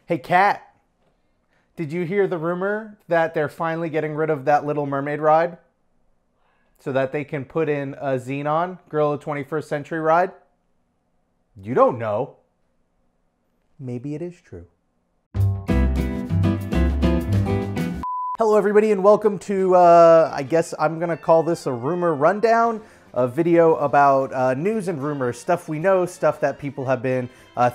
Hey, Kat, did you hear the rumor that they're finally getting rid of that Little Mermaid ride so that they can put in a Xenon, Girl of the 21st Century ride? You don't know. Maybe it is true. Hello, everybody, and welcome to, I guess I'm going to call this a rumor rundown, a video about news and rumors, stuff we know, stuff that people have been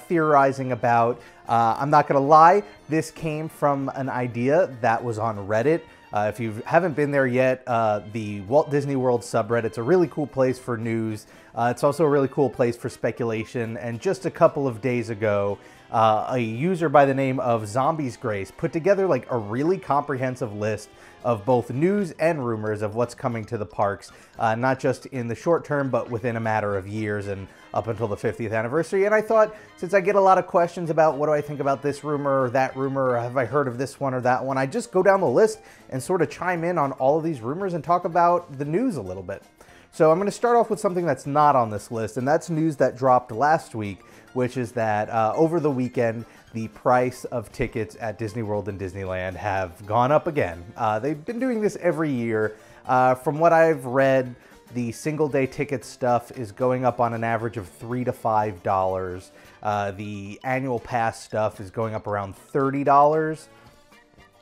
theorizing about. I'm not going to lie, this came from an idea that was on Reddit. If you haven't been there yet, the Walt Disney World subreddit's a really cool place for news. It's also a really cool place for speculation. And just a couple of days ago, a user by the name of Zombies Grace put together like a really comprehensive list of both news and rumors of what's coming to the parks, not just in the short term, but within a matter of years and up until the 50th anniversary. And I thought, since I get a lot of questions about what do I think about this rumor or that rumor, or have I heard of this one or that one, I just go down the list and sort of chime in on all of these rumors and talk about the news a little bit. So I'm going to start off with something that's not on this list, and that's news that dropped last week, which is that over the weekend, the price of tickets at Disney World and Disneyland have gone up again. They've been doing this every year. From what I've read, the single day ticket stuff is going up on an average of $3 to $5. The annual pass stuff is going up around $30.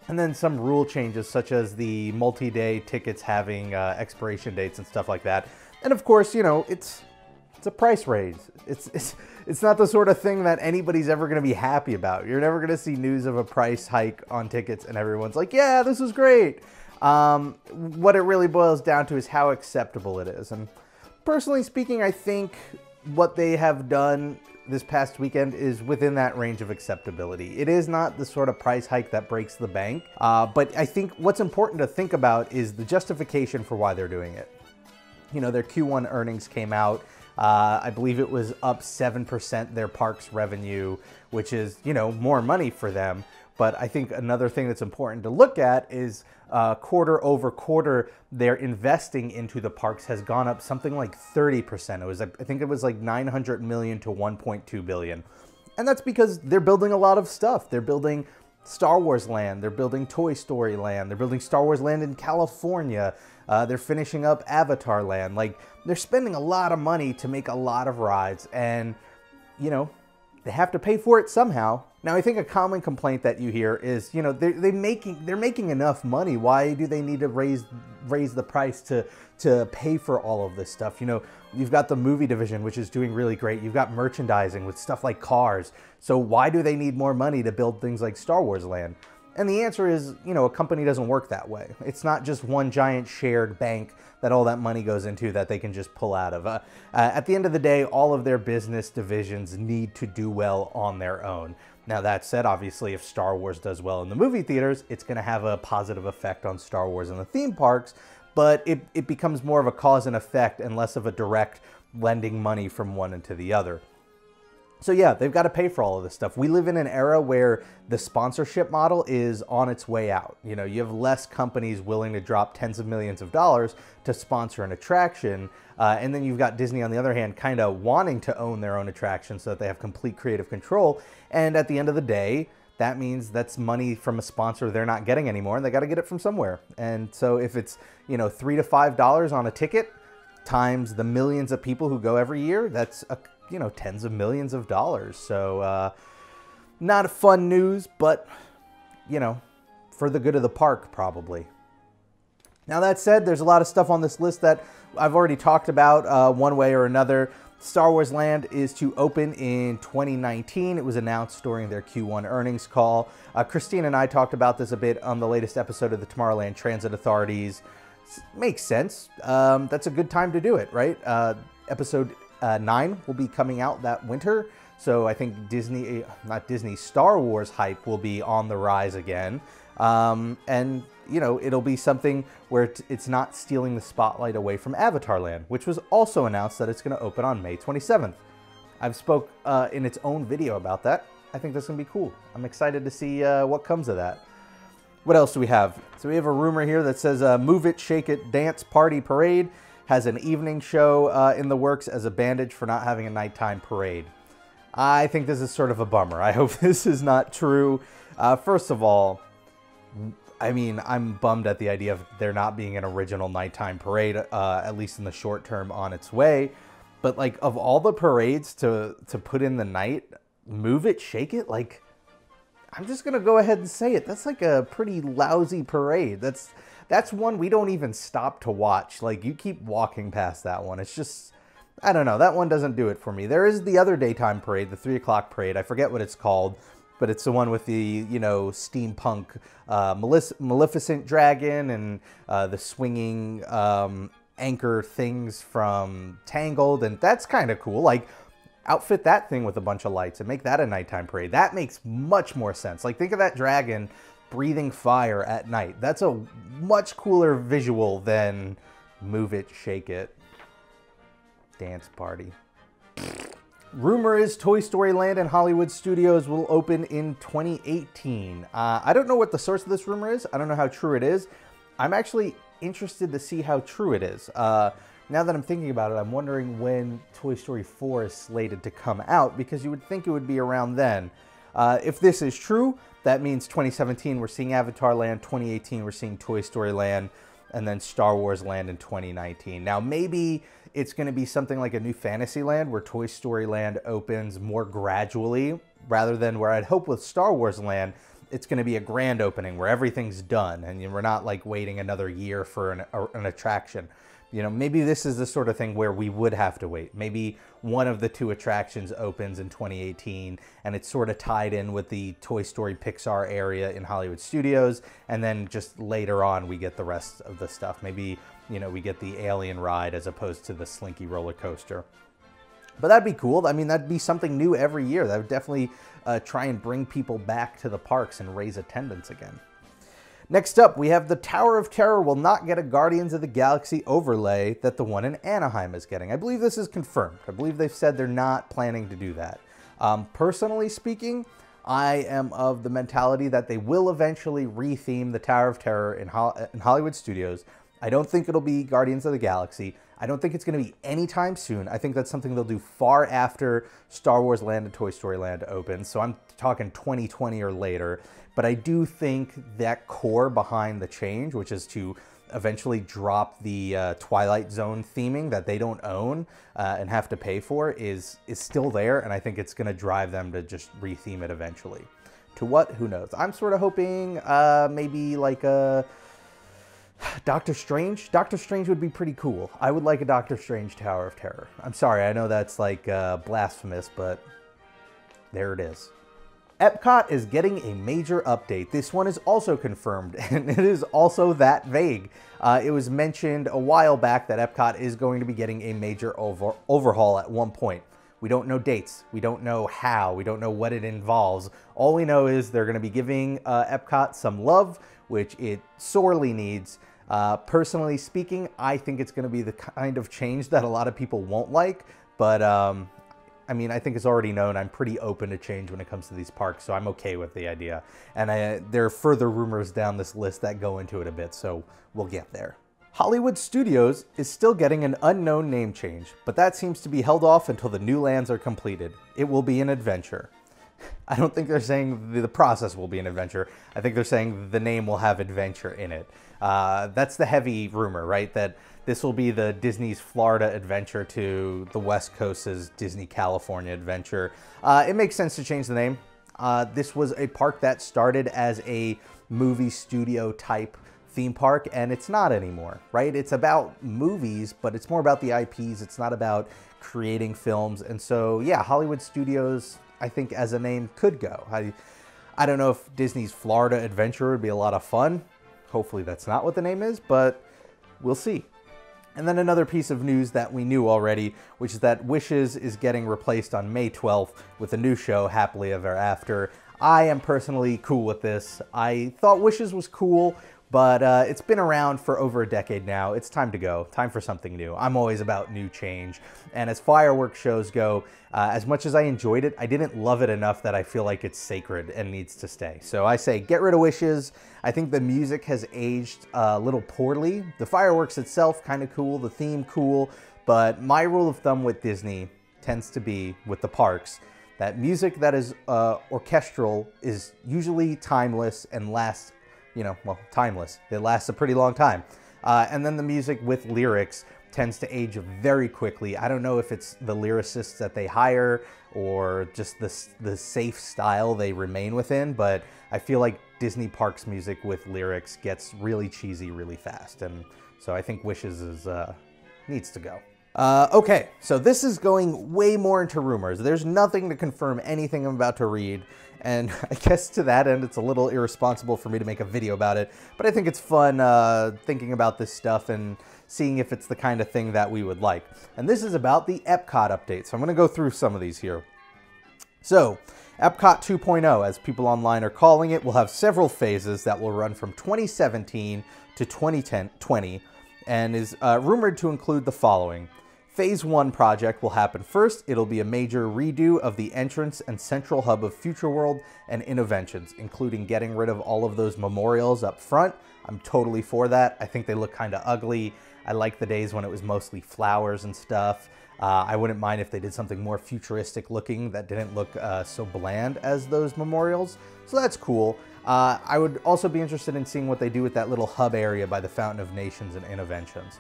And then some rule changes, such as the multi-day tickets having expiration dates and stuff like that. And of course, you know, it's a price raise. It's not the sort of thing that anybody's ever going to be happy about. You're never going to see news of a price hike on tickets and everyone's like, yeah, this is great. What it really boils down to is how acceptable it is. And personally speaking, I think what they have done this past weekend is within that range of acceptability. It is not the sort of price hike that breaks the bank, but I think what's important to think about is the justification for why they're doing it. You know, their Q1 earnings came out. I believe it was up 7% their parks revenue, which is, you know, more money for them. But I think another thing that's important to look at is quarter over quarter, their investing into the parks has gone up something like 30%. It was, I think it was like 900 million to 1.2 billion. And that's because they're building a lot of stuff. They're building Star Wars Land, they're building Toy Story Land, they're building Star Wars Land in California, they're finishing up Avatar Land. Like, they're spending a lot of money to make a lot of rides, and, you know, they have to pay for it somehow. Now, I think a common complaint that you hear is, you know, they're making enough money. Why do they need to raise the price to pay for all of this stuff? You know, you've got the movie division, which is doing really great. You've got merchandising with stuff like cars. So why do they need more money to build things like Star Wars Land? And the answer is, you know, a company doesn't work that way. It's not just one giant shared bank that all that money goes into that they can just pull out of. At the end of the day, all of their business divisions need to do well on their own. Now, that said, obviously, if Star Wars does well in the movie theaters, it's going to have a positive effect on Star Wars in the theme parks, but it becomes more of a cause and effect and less of a direct lending money from one into the other. So yeah, they've got to pay for all of this stuff. We live in an era where the sponsorship model is on its way out. You know, you have less companies willing to drop tens of millions of dollars to sponsor an attraction. And then you've got Disney, on the other hand, kind of wanting to own their own attraction so that they have complete creative control. And at the end of the day, that means that's money from a sponsor they're not getting anymore, and they got to get it from somewhere. And so if it's, you know, $3 to $5 on a ticket times the millions of people who go every year, that's you know, tens of millions of dollars. So not fun news, but, you know, for the good of the park, probably. Now, that said, there's a lot of stuff on this list that I've already talked about one way or another. Star Wars Land is to open in 2019. It was announced during their Q1 earnings call. Christine and I talked about this a bit on the latest episode of the Tomorrowland Transit Authorities. Makes sense. That's a good time to do it, right? Episode 9 will be coming out that winter, so I think Star Wars hype will be on the rise again. And, you know, it'll be something where it's not stealing the spotlight away from Avatar Land, which was also announced that it's going to open on May 27th. I've spoke in its own video about that. I think that's going to be cool. I'm excited to see what comes of that. What else do we have? So we have a rumor here that says Move It, Shake It, Dance Party Parade has an evening show in the works as a bandage for not having a nighttime parade. I think this is sort of a bummer. I hope this is not true. First of all, I mean, I'm bummed at the idea of there not being an original nighttime parade, at least in the short term, on its way. But like, of all the parades to put in the night, Move It, Shake It, like, I'm just gonna go ahead and say it. That's like a pretty lousy parade. That's one we don't even stop to watch. Like, you keep walking past that one. It's just, I don't know. That one doesn't do it for me. There is the other daytime parade, the 3 o'clock parade. I forget what it's called, but it's the one with the, you know, steampunk Maleficent dragon and the swinging anchor things from Tangled, and that's kind of cool. Like, outfit that thing with a bunch of lights and make that a nighttime parade. That makes much more sense. Like, think of that dragon breathing fire at night. That's a much cooler visual than Move It, Shake It, Dance Party. Rumor is Toy Story Land and Hollywood Studios will open in 2018. I don't know what the source of this rumor is. I don't know how true it is. I'm actually interested to see how true it is. Now that I'm thinking about it, I'm wondering when Toy Story 4 is slated to come out, because you would think it would be around then. If this is true, that means 2017 we're seeing Avatar Land, 2018 we're seeing Toy Story Land, and then Star Wars Land in 2019. Now maybe it's going to be something like a new Fantasyland where Toy Story Land opens more gradually, rather than where I'd hope with Star Wars Land, it's going to be a grand opening where everything's done and we're not like waiting another year for an attraction. You know, maybe this is the sort of thing where we would have to wait. Maybe one of the two attractions opens in 2018 and it's sort of tied in with the Toy Story Pixar area in Hollywood Studios, and then just later on we get the rest of the stuff. Maybe, you know, we get the Alien ride as opposed to the Slinky roller coaster. But that'd be cool. I mean, that'd be something new every year. That would definitely try and bring people back to the parks and raise attendance again. Next up, we have the Tower of Terror will not get a Guardians of the Galaxy overlay that the one in Anaheim is getting. I believe this is confirmed. I believe they've said they're not planning to do that. Personally speaking, I am of the mentality that they will eventually retheme the Tower of Terror in Hollywood Studios. I don't think it'll be Guardians of the Galaxy. I don't think it's going to be anytime soon. I think that's something they'll do far after Star Wars Land and Toy Story Land opens. So I'm talking 2020 or later. But I do think that core behind the change, which is to eventually drop the Twilight Zone theming that they don't own and have to pay for, is still there. And I think it's going to drive them to just retheme it eventually. To what? Who knows? I'm sort of hoping maybe like a Doctor Strange. Doctor Strange would be pretty cool. I would like a Doctor Strange Tower of Terror. I'm sorry, I know that's like blasphemous, but there it is. Epcot is getting a major update. This one is also confirmed, and it is also that vague. It was mentioned a while back that Epcot is going to be getting a major overhaul at one point. We don't know dates. We don't know how. We don't know what it involves. All we know is they're going to be giving Epcot some love, which it sorely needs. Personally speaking, I think it's going to be the kind of change that a lot of people won't like, but I mean, I think it's already known I'm pretty open to change when it comes to these parks, so I'm okay with the idea. And there are further rumors down this list that go into it a bit, so we'll get there. Hollywood Studios is still getting an unknown name change, but that seems to be held off until the new lands are completed. It will be an adventure. I don't think they're saying the process will be an adventure. I think they're saying the name will have adventure in it. That's the heavy rumor, right? That this will be the Disney's Florida Adventure to the West Coast's Disney California Adventure. It makes sense to change the name. This was a park that started as a movie studio type theme park, and it's not anymore, right? It's about movies, but it's more about the IPs. It's not about creating films. And so, yeah, Hollywood Studios, I think as a name, could go. I don't know if Disney's Florida Adventure would be a lot of fun. Hopefully that's not what the name is, but we'll see. And then another piece of news that we knew already, which is that Wishes is getting replaced on May 12th with a new show, Happily Ever After. I am personally cool with this. I thought Wishes was cool, but it's been around for over a decade now. It's time to go. Time for something new. I'm always about new change. And as fireworks shows go, as much as I enjoyed it, I didn't love it enough that I feel like it's sacred and needs to stay. So I say get rid of Wishes. I think the music has aged a little poorly. The fireworks itself, kind of cool. The theme, cool. But my rule of thumb with Disney tends to be, with the parks, that music that is orchestral is usually timeless and lasts, well, timeless. It lasts a pretty long time. And then the music with lyrics tends to age very quickly. I don't know if it's the lyricists that they hire or just the safe style they remain within, but I feel like Disney Parks music with lyrics gets really cheesy really fast. And so I think Wishes needs to go. Okay, so this is going way more into rumors. There's nothing to confirm anything I'm about to read, and I guess to that end it's a little irresponsible for me to make a video about it, but I think it's fun thinking about this stuff and seeing if it's the kind of thing that we would like. And this is about the Epcot update, so I'm going to go through some of these here. So, Epcot 2.0, as people online are calling it, will have several phases that will run from 2017 to 2020, and is rumored to include the following. Phase 1 project will happen first. It'll be a major redo of the entrance and central hub of Future World and Innoventions, including getting rid of all of those memorials up front. I'm totally for that. I think they look kind of ugly. I like the days when it was mostly flowers and stuff. I wouldn't mind if they did something more futuristic looking that didn't look so bland as those memorials. So that's cool. I would also be interested in seeing what they do with that little hub area by the Fountain of Nations and Innoventions.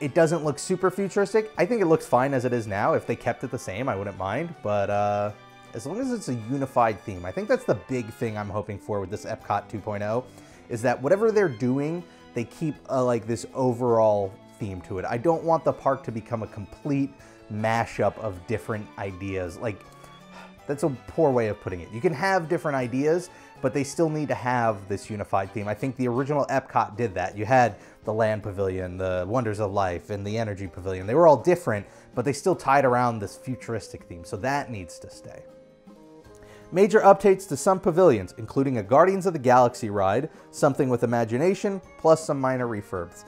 It doesn't look super futuristic. I think it looks fine as it is now. If they kept it the same, I wouldn't mind. But as long as it's a unified theme, I think that's the big thing I'm hoping for with this Epcot 2.0, is that whatever they're doing, they keep like this overall theme to it. I don't want the park to become a complete mashup of different ideas. Like, that's a poor way of putting it. You can have different ideas, but they still need to have this unified theme. I think the original Epcot did that. You had the Land Pavilion, the Wonders of Life, and the Energy Pavilion. They were all different, but they still tied around this futuristic theme, so that needs to stay. Major updates to some pavilions, including a Guardians of the Galaxy ride, something with imagination, plus some minor refurbs.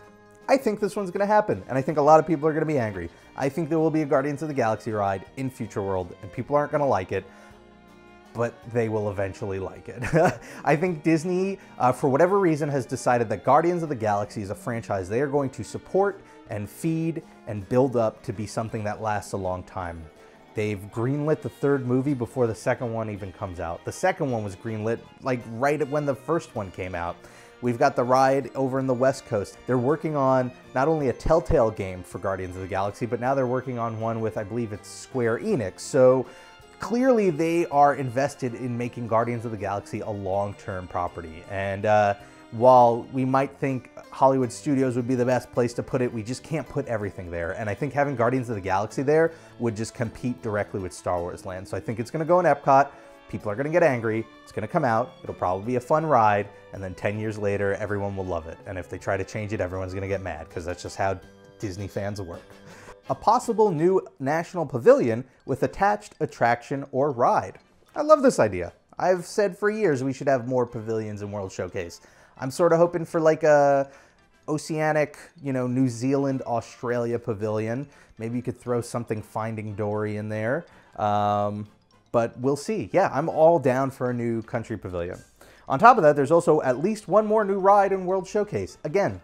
I think this one's going to happen, and I think a lot of people are going to be angry. I think there will be a Guardians of the Galaxy ride in Future World, and people aren't going to like it, but they will eventually like it. I think Disney, for whatever reason, has decided that Guardians of the Galaxy is a franchise they are going to support and feed and build up to be something that lasts a long time. They've greenlit the third movie before the second one even comes out. The second one was greenlit like right when the first one came out. We've got the ride over in the West Coast. They're working on not only a Telltale game for Guardians of the Galaxy, but now they're working on one with, I believe it's Square Enix. So clearly they are invested in making Guardians of the Galaxy a long-term property. And while we might think Hollywood Studios would be the best place to put it, we just can't put everything there. And I think having Guardians of the Galaxy there would just compete directly with Star Wars Land. So I think it's going to go in Epcot. People are going to get angry. It's going to come out. It'll probably be a fun ride. And then 10 years later, everyone will love it. And if they try to change it, everyone's going to get mad because that's just how Disney fans work. A possible new national pavilion with attached attraction or ride. I love this idea. I've said for years we should have more pavilions in World Showcase. I'm sort of hoping for like a Oceanic, New Zealand, Australia pavilion. Maybe you could throw something Finding Dory in there. But we'll see. Yeah, I'm all down for a new country pavilion. On top of that, there's also at least one more new ride in World Showcase. Again,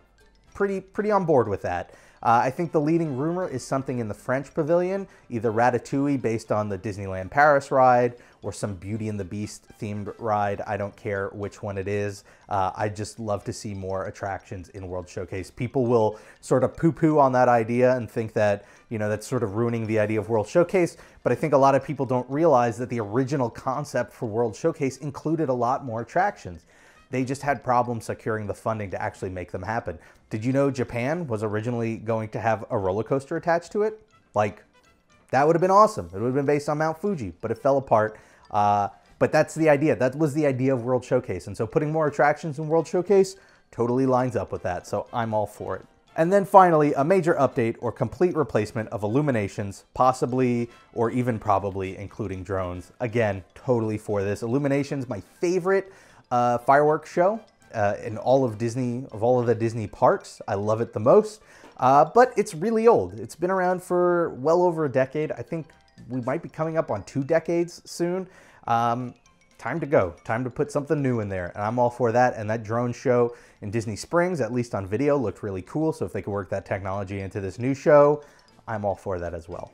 pretty on board with that. I think the leading rumor is something in the French pavilion, either Ratatouille based on the Disneyland Paris ride or some Beauty and the Beast themed ride. I don't care which one it is. I just love to see more attractions in World Showcase. People will sort of poo-poo on that idea and think that, that's sort of ruining the idea of World Showcase. But I think a lot of people don't realize that the original concept for World Showcase included a lot more attractions. They just had problems securing the funding to actually make them happen. Did you know Japan was originally going to have a roller coaster attached to it? Like, that would have been awesome. It would have been based on Mount Fuji, but it fell apart. But that's the idea. That was the idea of World Showcase. And so putting more attractions in World Showcase totally lines up with that. So I'm all for it. And then finally, a major update or complete replacement of Illuminations, possibly or even probably including drones. Again, totally for this. Illuminations, my favorite fireworks show in all of the Disney parks. I love it the most, but it's really old. It's been around for well over a decade. I think we might be coming up on 2 decades soon. Time to go. Time to put something new in there, and I'm all for that. And that drone show in Disney Springs, at least on video, looked really cool. So if they could work that technology into this new show, I'm all for that as well.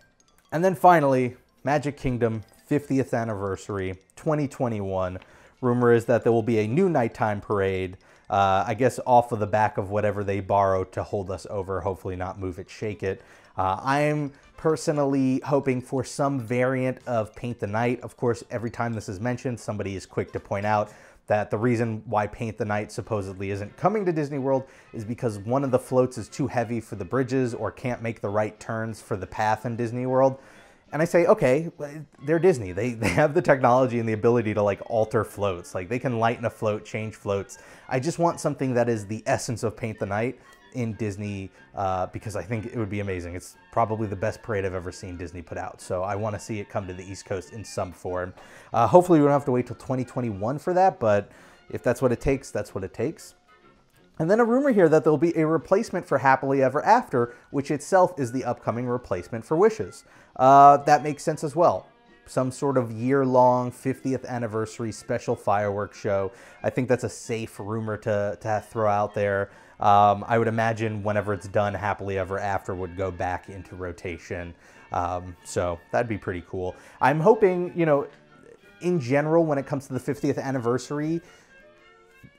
And then finally, Magic Kingdom 50th anniversary, 2021. Rumor is that there will be a new nighttime parade, I guess off of the back of whatever they borrowed to hold us over, hopefully not Move It, Shake It. I'm personally hoping for some variant of Paint the Night. Of course, every time this is mentioned, somebody is quick to point out that the reason why Paint the Night supposedly isn't coming to Disney World is because one of the floats is too heavy for the bridges or can't make the right turns for the path in Disney World. And I say, okay, they're Disney. They have the technology and the ability to like alter floats. Like they can lighten a float, change floats. I just want something that is the essence of Paint the Night in Disney because I think it would be amazing. It's probably the best parade I've ever seen Disney put out. So I want to see it come to the East Coast in some form. Hopefully we don't have to wait till 2021 for that, but if that's what it takes, that's what it takes. And then a rumor here that there'll be a replacement for Happily Ever After, which itself is the upcoming replacement for Wishes. That makes sense as well. Some sort of year-long 50th anniversary special fireworks show. I think that's a safe rumor to throw out there. I would imagine whenever it's done, Happily Ever After would go back into rotation. So that'd be pretty cool. I'm hoping, you know, in general, when it comes to the 50th anniversary,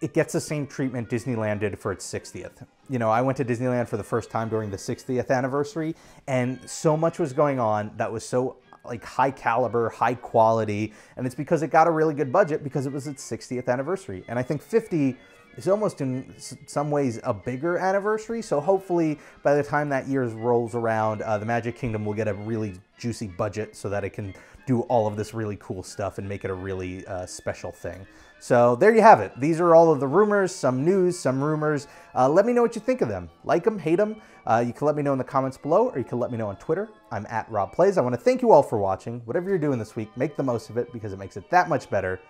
it gets the same treatment Disneyland did for its 60th. You know, I went to Disneyland for the first time during the 60th anniversary, and so much was going on that was so like high caliber, high quality, and it's because it got a really good budget because it was its 60th anniversary. And I think 50 is almost in some ways a bigger anniversary, so hopefully by the time that year rolls around, the Magic Kingdom will get a really juicy budget so that it can do all of this really cool stuff and make it a really special thing. So there you have it. These are all of the rumors, some news, some rumors. Let me know what you think of them. Like them, hate them. You can let me know in the comments below, or you can let me know on Twitter. I'm at RobPlays. I want to thank you all for watching. Whatever you're doing this week, make the most of it because it makes it that much better.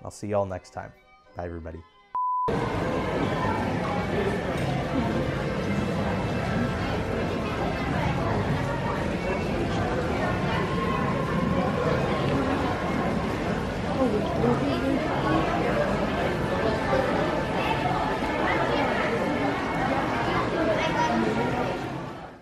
I'll see you all next time. Bye, everybody.